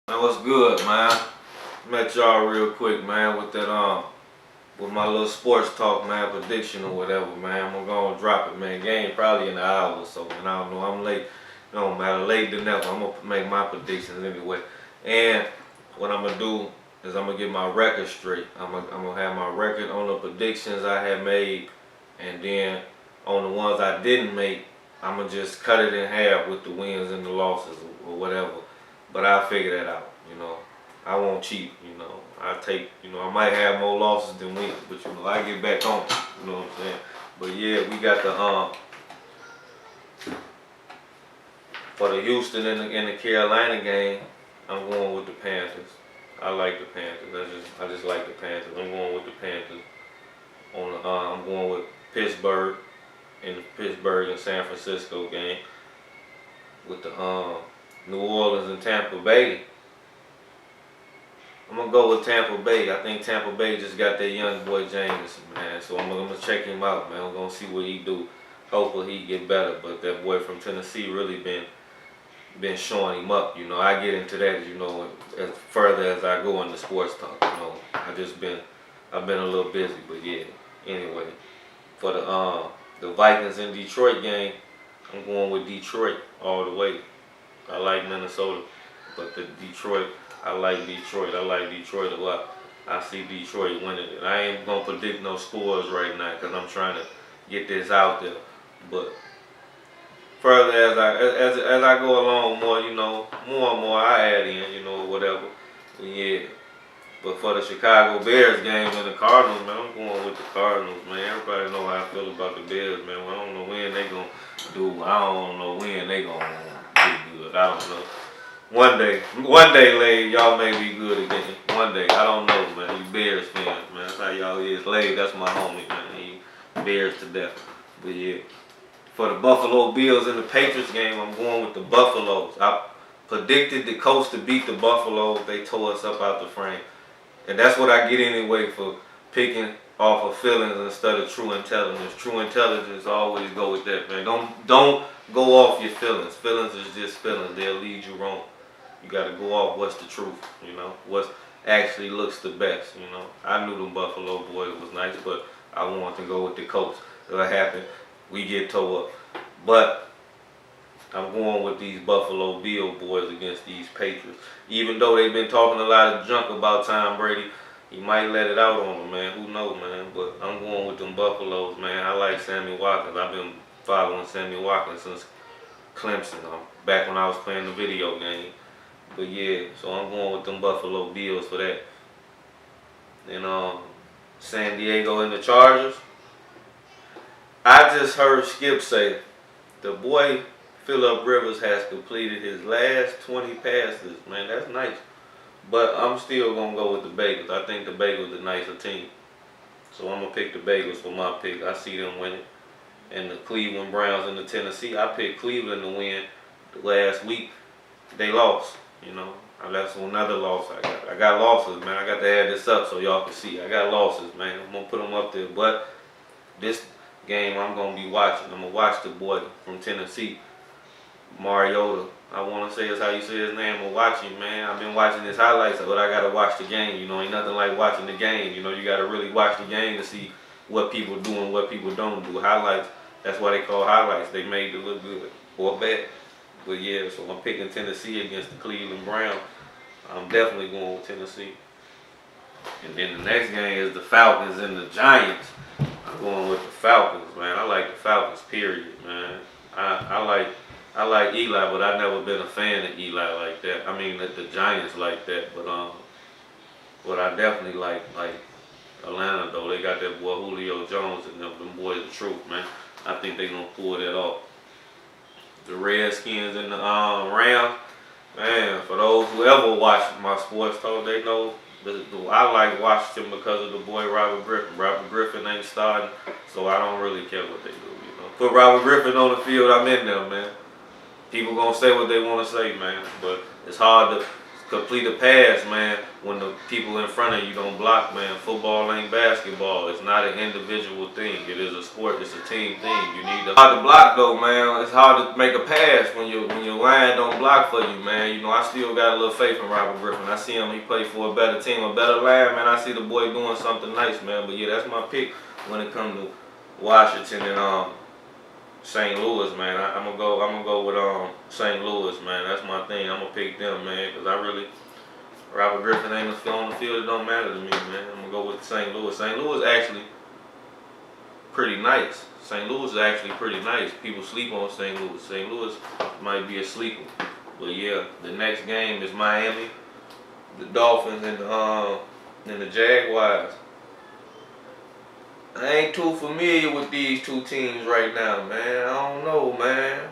Man, what's good, man? Met y'all real quick, man, with that with my little sports talk, man, prediction or whatever, man. I'm gonna drop it, man. Game probably in an hour or so, man. I don't know. I'm late. It don't matter. Late than ever. I'm gonna make my predictions anyway. And what I'm gonna do is I'm gonna get my record straight. I'm gonna have my record on the predictions I had made, and then on the ones I didn't make, I'm gonna just cut it in half with the wins and the losses or whatever. But I'll figure that out, you know. I won't cheat, you know. I take, you know, I might have more losses than wins, but you know, I get back on, you know what I'm saying? But yeah, we got the for the Houston and the Carolina game, I'm going with the Panthers. I like the Panthers. I just like the Panthers. I'm going with the Panthers. I'm going with Pittsburgh in the Pittsburgh and San Francisco game with the New Orleans and Tampa Bay. I'm gonna go with Tampa Bay. I think Tampa Bay just got that young boy Jameson, man. So I'm gonna check him out, man. I'm gonna see what he do. Hopefully he get better. But that boy from Tennessee really been showing him up. You know, I get into that, you know, as further as I go in the sports talk. You know, I've been a little busy, but yeah. Anyway, for the Vikings in Detroit game, I'm going with Detroit all the way. I like Minnesota, but I like Detroit. I like Detroit a lot. I see Detroit winning it. I ain't gonna predict no scores right now because I'm trying to get this out there. But further as I go along, more you know, more and more I add in, you know, whatever. Yeah. But for the Chicago Bears game and the Cardinals, man, I'm going with the Cardinals, man. Everybody know how I feel about the Bears, man. I don't know when they gonna do. I don't know when they gonna do good. I don't know. One day, Lade, y'all may be good again. One day, I don't know, man. You Bears fans, man. That's how y'all is. Lade, that's my homie, man. He Bears to death. But yeah, for the Buffalo Bills in the Patriots game, I'm going with the Buffaloes. I predicted the Colts to beat the Buffaloes. They tore us up out the frame. And that's what I get anyway for picking off of feelings instead of true intelligence. True intelligence, always go with that, man. Don't go off your feelings. Feelings is just feelings. They'll lead you wrong. You got to go off what's the truth, you know, what actually looks the best, you know. I knew them Buffalo boys was nice, but I wanted to go with the Colts. What happened? We get tore up. But I'm going with these Buffalo Bill boys against these Patriots. Even though they've been talking a lot of junk about Tom Brady, he might let it out on them, man. Who knows, man? But I'm going with them Buffaloes, man. I like Sammy Watkins. I've been following Sammy Watkins since Clemson, back when I was playing the video game. But yeah, so I'm going with them Buffalo Bills for that. And San Diego and the Chargers. I just heard Skip say the boy Phillip Rivers has completed his last 20 passes. Man, that's nice. But I'm still gonna go with the Bengals. I think the Bengals are the nicer team. So I'm gonna pick the Bengals for my pick. I see them winning. And the Cleveland Browns and the Tennessee. I picked Cleveland to win last week. They lost. You know, that's another loss I got. I got losses, man. I got to add this up so y'all can see. I got losses, man. I'm going to put them up there. But this game I'm going to be watching. I'm going to watch the boy from Tennessee, Mariota. I want to say that's how you say his name. I'm going to watch him, man. I've been watching his highlights, but I got to watch the game. You know, ain't nothing like watching the game. You know, you got to really watch the game to see what people do and what people don't do. Highlights, that's why they call highlights. They made it look good or bad. But yeah, so I'm picking Tennessee against the Cleveland Browns. I'm definitely going with Tennessee. And then the next game is the Falcons and the Giants. I'm going with the Falcons, man. I like the Falcons, period, man. I like Eli, but I've never been a fan of Eli like that. I mean, the Giants like that, but I definitely like Atlanta though. They got that boy Julio Jones and them boys the truth, man. I think they're gonna pull that off. The Redskins and the Rams, man. For those who ever watch my sports talk, they know I like watching them because of the boy Robert Griffin. Robert Griffin ain't starting, so I don't really care what they do. You know, put Robert Griffin on the field, I'm in there, man. People gonna say what they want to say, man, but it's hard to complete a pass, man, when the people in front of you don't block, man. Football ain't basketball. It's not an individual thing. It is a sport. It's a team thing. You need to hard to block though, man. It's hard to make a pass when your line don't block for you, man. You know, I still got a little faith in Robert Griffin. I see him. He play for a better team, a better line, man. I see the boy doing something nice, man. But yeah, that's my pick when it comes to Washington and St. Louis, man. I'm gonna go with St. Louis, man. That's my thing. I'm gonna pick them, man, because Robert Griffin ain't on the field. It don't matter to me, man. I'm gonna go with St. Louis. St. Louis actually pretty nice. St. Louis is actually pretty nice. People sleep on St. Louis. St. Louis might be a sleeper, but yeah, the next game is Miami, the Dolphins, and the Jaguars. I ain't too familiar with these two teams right now, man. I don't know, man.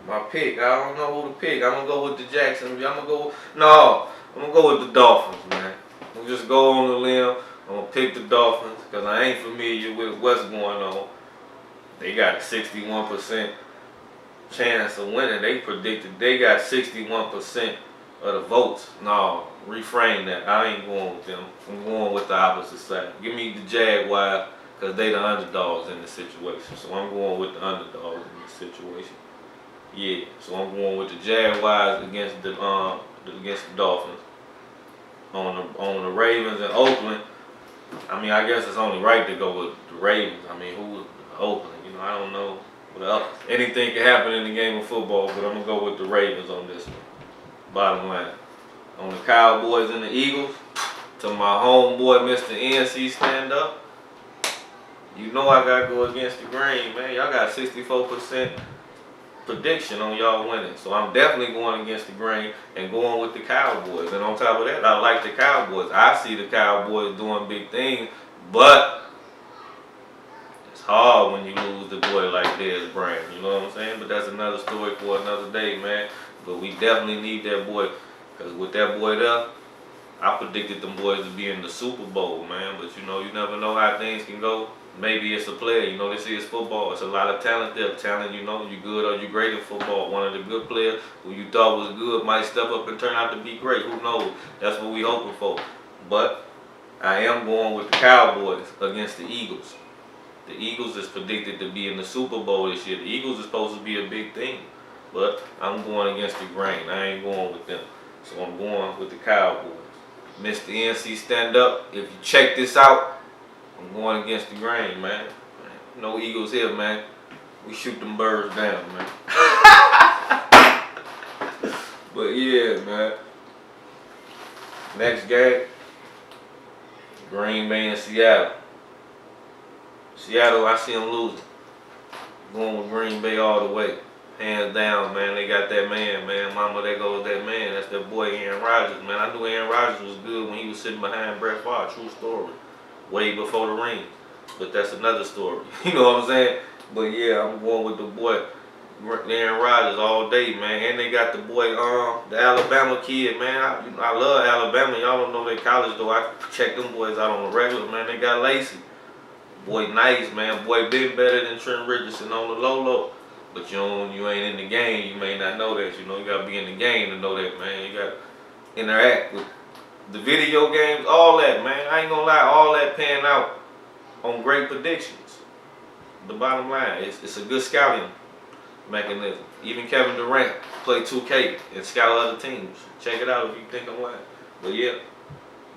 My pick, I don't know who to pick. I'm gonna go with the Jacksonville. I'm gonna go with the Dolphins, man. I'm just go on the limb. I'm gonna pick the Dolphins because I ain't familiar with what's going on. They got a 61% chance of winning. They predicted they got 61% of the votes. No, reframe that. I ain't going with them. I'm going with the opposite side. Give me the Jaguars because they the underdogs in the situation. So I'm going with the underdogs in this situation. Yeah, so I'm going with the Jaguars against the Dolphins. On the Ravens and Oakland, I mean, I guess it's only right to go with the Ravens. I mean, who Oakland? You know, I don't know. Well, anything can happen in the game of football, but I'm gonna go with the Ravens on this one. Bottom line. On the Cowboys and the Eagles, to my homeboy Mr. NC stand up. You know I gotta go against the grain, man. Y'all got 64% prediction on y'all winning. So I'm definitely going against the grain and going with the Cowboys. And on top of that, I like the Cowboys. I see the Cowboys doing big things, but it's hard when you lose the boy like Dez Bryant. You know what I'm saying? But that's another story for another day, man. But we definitely need that boy, because with that boy there, I predicted them boys to be in the Super Bowl, man. But you know, you never know how things can go. Maybe it's a player, you know, they say it's football. It's a lot of talent there. Talent, you know, you good or you great in football. One of the good players who you thought was good might step up and turn out to be great. Who knows? That's what we hoping for. But I am going with the Cowboys against the Eagles. The Eagles is predicted to be in the Super Bowl this year. The Eagles is supposed to be a big thing. But I'm going against the grain. I ain't going with them. So I'm going with the Cowboys. Mr. NC stand up. If you check this out, I'm going against the grain, man. No Eagles here, man. We shoot them birds down, man. But yeah, man. Next game, Green Bay and Seattle. Seattle, I see them losing. Going with Green Bay all the way. Hands down, man. They got that man. Mama, there goes that man. That's that boy Aaron Rodgers, man. I knew Aaron Rodgers was good when he was sitting behind Brett Favre. True story. Way before the ring. But that's another story. You know what I'm saying? But yeah, I'm going with the boy Aaron Rodgers all day, man. And they got the boy, the Alabama kid, man. I love Alabama. Y'all don't know their college though. I check them boys out on the regular, man. They got Lacey. Boy nice, man. Boy been better than Trent Richardson on the low. But you ain't in the game, you may not know that. You know, you gotta be in the game to know that, man. You gotta interact with the video games, all that, man. I ain't gonna lie, all that paying out on great predictions. The bottom line, it's a good scouting mechanism. Even Kevin Durant play 2K and scout other teams. Check it out if you think I'm lying. But yeah,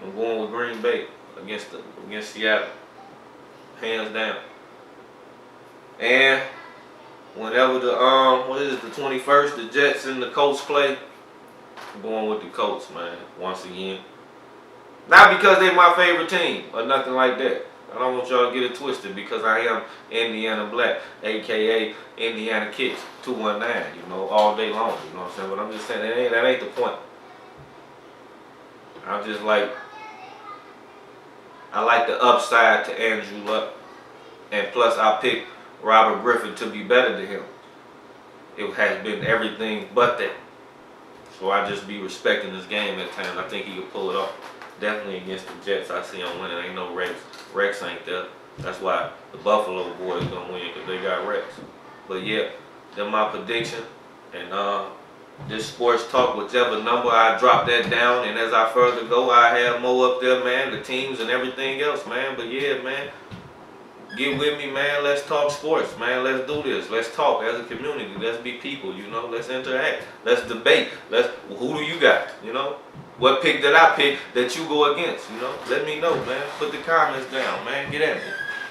I'm going with Green Bay against Seattle, hands down. And whenever the 21st, the Jets and the Colts play, I'm going with the Colts, man. Once again. Not because they're my favorite team or nothing like that. I don't want y'all to get it twisted because I am Indiana Black, aka Indiana Kicks 219, you know, all day long, you know what I'm saying? But I'm just saying that ain't the point. I'm just like, I like the upside to Andrew Luck, and plus I picked Robert Griffin to be better than him. It has been everything but that. So I just be respecting this game at times. I think he could pull it off. Definitely against the Jets, I see him winning. Ain't no Rex. Rex ain't there. That's why the Buffalo boys gonna win, because they got Rex. But yeah, they're my prediction. And This sports talk, whichever number I drop that down, and as I further go, I have more up there, man. The teams and everything else, man. But yeah, man, get with me, man. Let's talk sports, man. Let's do this. Let's talk as a community. Let's be people, you know. Let's interact. Let's debate. Who do you got, you know? What pick did I pick that you go against, you know? Let me know, man. Put the comments down, man. Get at me.